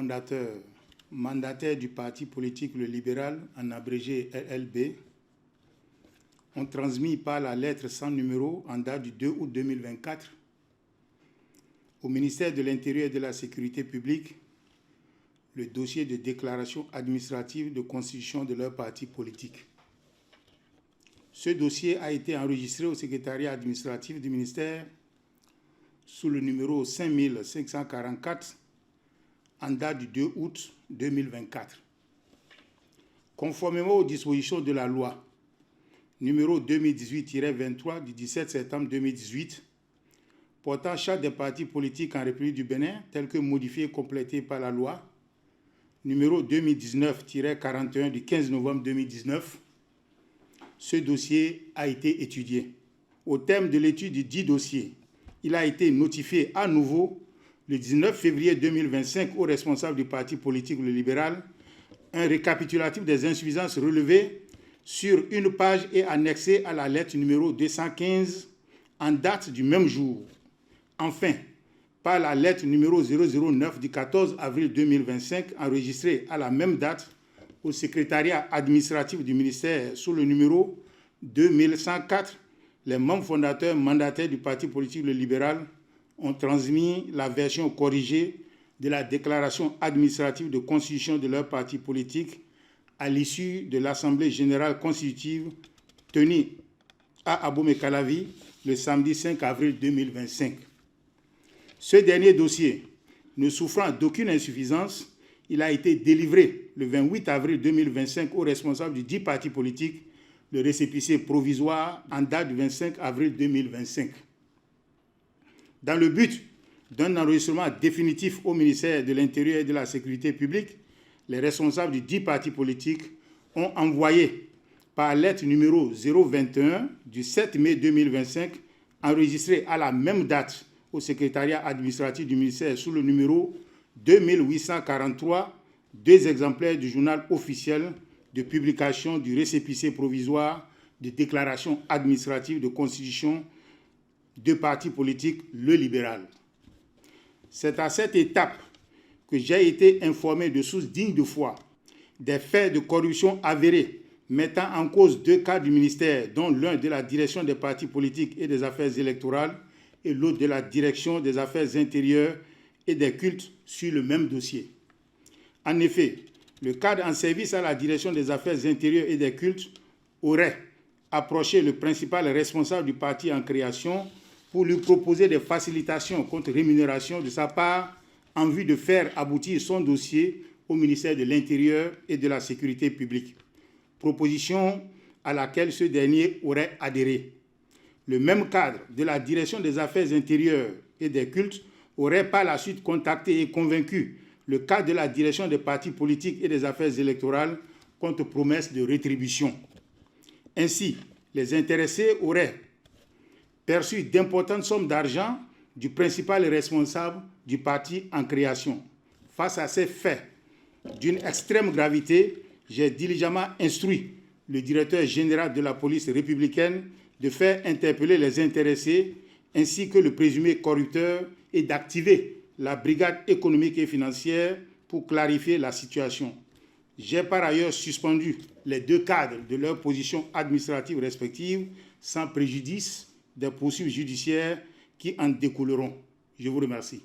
fondateurs, mandataires du parti politique Le Libéral, en abrégé LLB, ont transmis par la lettre sans numéro en date du 2 août 2024 au ministère de l'Intérieur et de la Sécurité publique le dossier de déclaration administrative de constitution de leur parti politique. Ce dossier a été enregistré au secrétariat administratif du ministère sous le numéro 5544 en date du 2 août 2024. Conformément aux dispositions de la loi numéro 2018-23 du 17 septembre 2018 portant charte des partis politiques en République du Bénin, tel que modifié et complété par la loi numéro 2019-41 du 15 novembre 2019, ce dossier a été étudié. Au terme de l'étude du dit dossier, il a été notifié à nouveau le 19 février 2025 aux responsables du parti politique Le Libéral un récapitulatif des insuffisances relevées sur une page et annexé à la lettre numéro 215 en date du même jour. Enfin, par la lettre numéro 009 du 14 avril 2025 enregistrée à la même date au secrétariat administratif du ministère sous le numéro 2104, les membres fondateurs mandataires du parti politique Le Libéral ont transmis la version corrigée de la déclaration administrative de constitution de leur parti politique à l'issue de l'Assemblée générale constitutive tenue à Abomey-Calavi le samedi 5 avril 2025. Ce dernier dossier, ne souffrant d'aucune insuffisance, il a été délivré le 28 avril 2025 aux responsables du dit parti politique, le récépissé provisoire en date du 25 avril 2025. Dans le but d'un enregistrement définitif au ministère de l'Intérieur et de la Sécurité publique, les responsables du dit parti politique ont envoyé par lettre numéro 021 du 7 mai 2025, enregistrée à la même date au secrétariat administratif du ministère sous le numéro 2843, 2 exemplaires du journal officiel de publication du récépissé provisoire de déclaration administrative de constitution de parti politique Le Libéral. C'est à cette étape que j'ai été informé de sources dignes de foi des faits de corruption avérés mettant en cause 2 cadres du ministère, dont l'un de la direction des partis politiques et des affaires électorales et l'autre de la direction des affaires intérieures et des cultes sur le même dossier. En effet, le cadre en service à la direction des affaires intérieures et des cultes aurait approché le principal responsable du parti en création pour lui proposer des facilitations contre rémunération de sa part en vue de faire aboutir son dossier au ministère de l'Intérieur et de la Sécurité publique, proposition à laquelle ce dernier aurait adhéré. Le même cadre de la direction des affaires intérieures et des cultes aurait par la suite contacté et convaincu le cadre de la direction des partis politiques et des affaires électorales contre promesse de rétribution. Ainsi, les intéressés auraient perçu d'importantes sommes d'argent du principal responsable du parti en création. Face à ces faits d'une extrême gravité, j'ai diligemment instruit le directeur général de la police républicaine de faire interpeller les intéressés ainsi que le présumé corrupteur et d'activer la brigade économique et financière pour clarifier la situation. J'ai par ailleurs suspendu les 2 cadres de leurs positions administratives respectives sans préjudice des poursuites judiciaires qui en découleront. Je vous remercie.